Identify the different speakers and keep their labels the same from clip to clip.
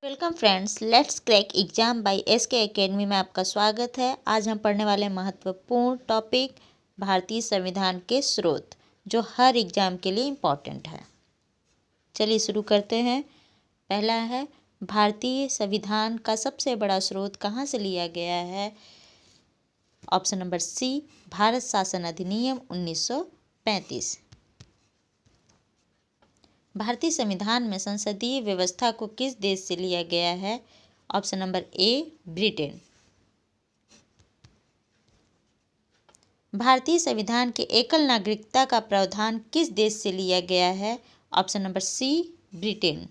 Speaker 1: Welcome friends, let's crack exam by SK Academy में आपका स्वागत है। आज हम पढ़ने वाले महत्वपूर्ण टॉपिक भारतीय संविधान के स्रोत, जो हर एग्जाम के लिए इम्पॉर्टेंट है। चलिए शुरू करते हैं। पहला है, भारतीय संविधान का सबसे बड़ा स्रोत कहाँ से लिया गया है? ऑप्शन नंबर सी, भारत शासन अधिनियम 1935। भारतीय संविधान में संसदीय व्यवस्था को किस देश से लिया गया है? Option number A, Britain. भारतीय संविधान के एकल नागरिकता का प्रावधान किस देश से लिया गया है? Option number C, Britain.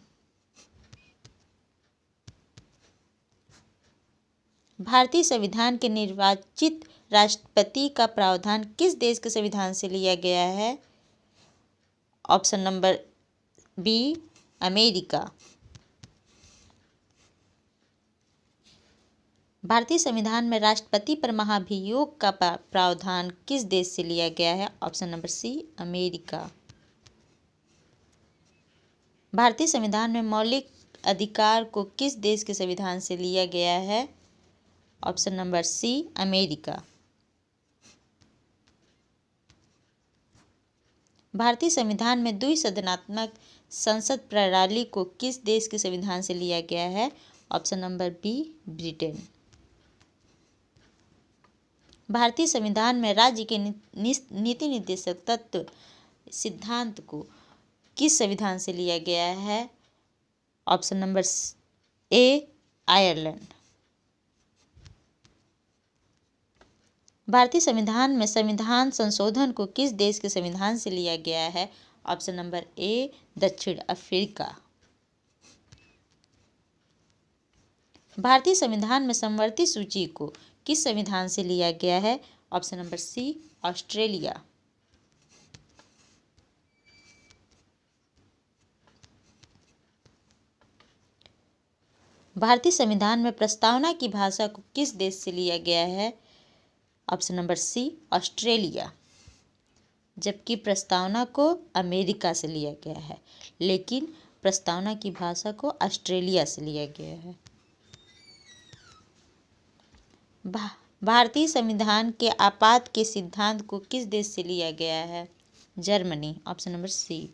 Speaker 1: भारतीय संविधान के निर्वाचित राष्ट्रपति का प्रावधान किस देश के संविधान से लिया गया है? Option number B, America. भारतीय संविधान में राष्ट्रपति पर महाभियोग का प्रावधान किस देश से लिया गया है? Option number C, America. भारतीय संविधान में मौलिक अधिकार को किस देश के संविधान से लिया गया है? Option number C, America. भारतीय संविधान में द्विसदनात्मक संसद प्रणाली को किस देश के संविधान से लिया गया है? Option number B, Britain. भारतीय संविधान में राज्य के नीति निर्देशक तत्व सिद्धांत को किस संविधान से लिया गया है? Option number A, Ireland. भारतीय संविधान में संविधान संशोधन को किस देश के संविधान से लिया गया है? ऑप्शन नंबर ए, दक्षिण अफ्रीका। भारतीय संविधान में समवर्ती सूची को किस संविधान से लिया गया है? Option number C, Australia. भारतीय संविधान में प्रस्तावना की भाषा को किस देश से लिया गया है? Option number C, Australia. जबकि प्रस्तावना को अमेरिका से लिया गया है, लेकिन प्रस्तावना की भाषा को ऑस्ट्रेलिया से लिया गया है। भारतीय संविधान के आपात के सिद्धांत को किस देश से लिया गया है? जर्मनी। Option number C.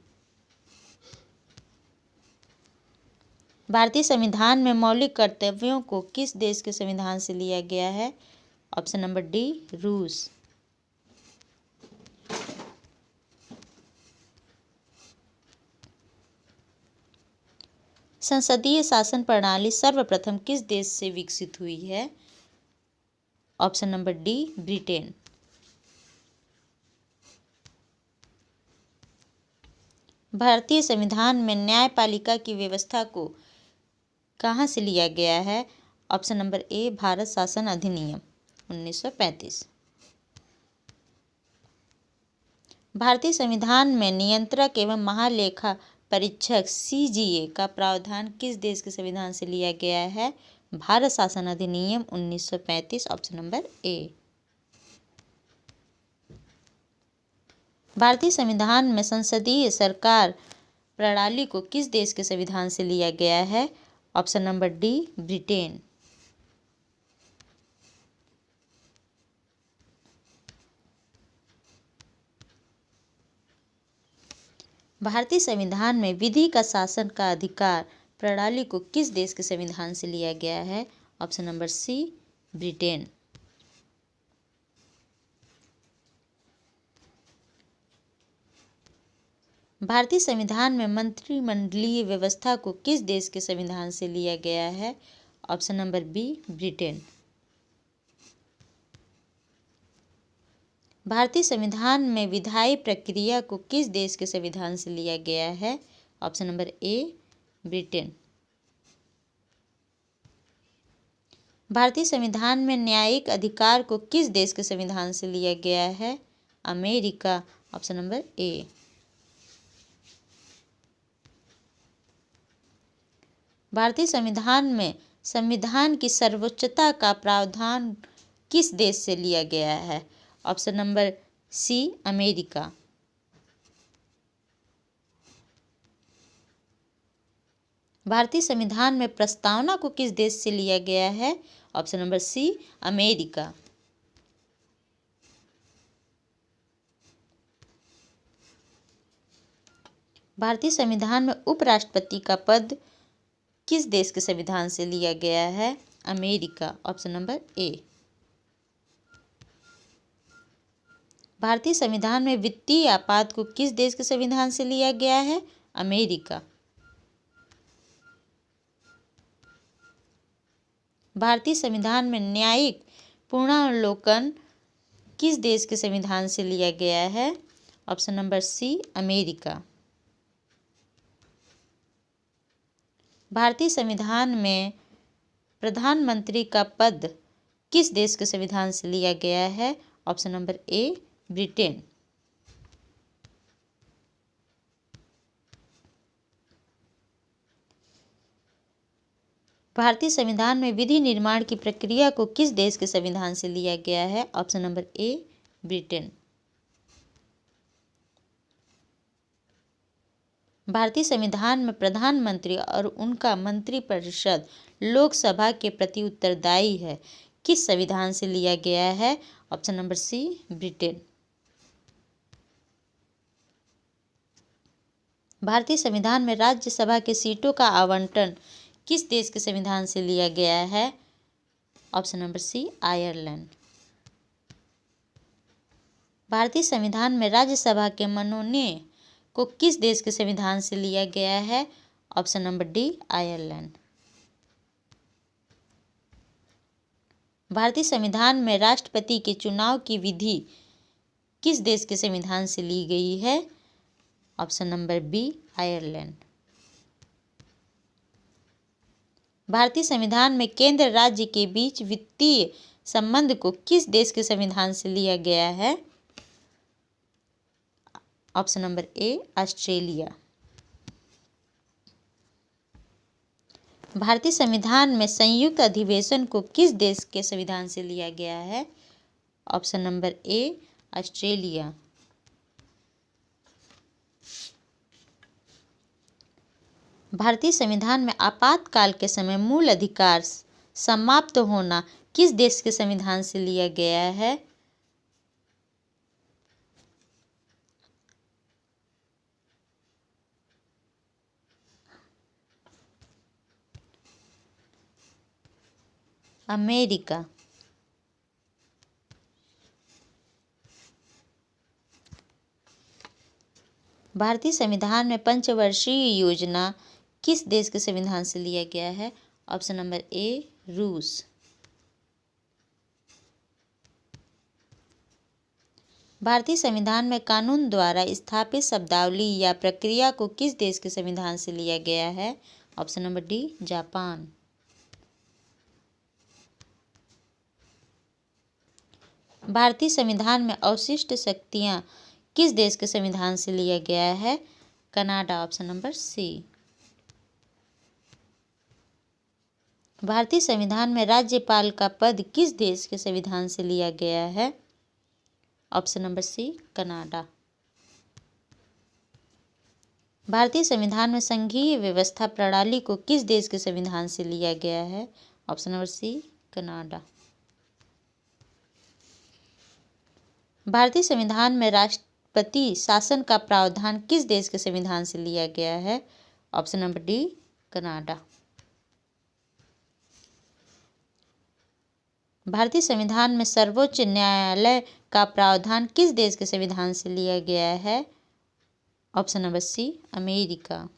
Speaker 1: भारतीय संविधान में मौलिक कर्तव्यों को किस देश के संविधान से लिया गया है? ऑप्शन नंबर डी, रूस। संसदीय शासन प्रणाली सर्वप्रथम किस देश से विकसित हुई है? Option number D, Britain. भारतीय संविधान में न्यायपालिका की व्यवस्था को कहाँ से लिया गया है? ऑप्शन नंबर ए, भारत शासन अधिनियम 1935। भारतीय संविधान में नियंत्रक एवं महालेखा परीक्षक सीजीए का प्रावधान किस देश के संविधान से लिया गया है? भारत शासन अधिनियम 1935। Option number A. भारतीय संविधान में संसदीय सरकार प्रणाली को किस देश के संविधान से लिया गया है? Option number D, Britain. भारतीय संविधान में विधि का शासन का अधिकार प्रणाली को किस देश के संविधान से लिया गया है? Option number C, Britain. भारतीय संविधान में मंत्रिमंडलीय व्यवस्था को किस देश के संविधान से लिया गया है? Option number B, Britain. भारतीय संविधान में विधायी प्रक्रिया को किस देश के संविधान से लिया गया है? Option number A, Britain. भारतीय संविधान में न्यायिक अधिकार को किस देश के संविधान से लिया गया है? अमेरिका। Option number A. भारतीय संविधान में संविधान की सर्वोच्चता का प्रावधान किस देश से लिया गया है? Option number C, America. भारतीय संविधान में प्रस्तावना को किस देश से लिया गया है? Option number C, America. भारतीय संविधान में उपराष्ट्रपति का पद किस देश के संविधान से लिया गया है? अमेरिका। Option number A. भारतीय संविधान में वित्तीय आपात को किस देश के संविधान से लिया गया है? अमेरिका। भारतीय संविधान में न्यायिक पुनर्विलोकन किस देश के संविधान से लिया गया है? Option number C, America. भारतीय संविधान में प्रधानमंत्री का पद किस देश के संविधान से लिया गया है? Option number A, Britain. भारतीय संविधान में विधि निर्माण की प्रक्रिया को किस देश के संविधान से लिया गया है? Option number A, Britain. भारतीय संविधान में प्रधानमंत्री और उनका मंत्रिपरिषद लोकसभा के प्रति उत्तरदायी है किस संविधान से लिया गया है? Option number C, Britain. भारतीय संविधान में राज्यसभा के सीटों का आवंटन किस देश के संविधान से लिया गया है? Option number C, Ireland. भारतीय संविधान में राज्यसभा के मनोनयन को किस देश के संविधान से लिया गया है? Option number D, Ireland. भारतीय संविधान में राष्ट्रपति के चुनाव की विधि किस देश के संविधान से ली गई है? Option number B, Ireland. भारतीय संविधान में केंद्र राज्य के बीच वित्तीय संबंध को किस देश के संविधान से लिया गया है? Option number A, Australia. भारतीय संविधान में संयुक्त अधिवेशन को किस देश के संविधान से लिया गया है? Option number A, Australia. भारतीय संविधान में आपातकाल के समय मूल अधिकार समाप्त होना किस देश के संविधान से लिया गया है? अमेरिका। भारतीय संविधान में पंचवर्षीय योजना किस देश के संविधान से लिया गया है? ऑप्शन नंबर ए, रूस। भारतीय संविधान में कानून द्वारा स्थापित शब्दावली या प्रक्रिया को किस देश के संविधान से लिया गया है? Option number D, Japan. भारतीय संविधान में अवशिष्ट शक्तियां किस देश के संविधान से लिया गया है? कनाडा। Option number C. भारतीय संविधान में राज्यपाल का पद किस देश के संविधान से लिया गया है? Option number C, Canada. भारतीय संविधान में संघीय व्यवस्था प्रणाली को किस देश के संविधान से लिया गया है? Option number C, Canada. भारतीय संविधान में राष्ट्रपति शासन का प्रावधान किस देश के संविधान से लिया गया है? Option number D, Canada. भारतीय संविधान में सर्वोच्च न्यायालय का प्रावधान किस देश के संविधान से लिया गया है? Option number C, America.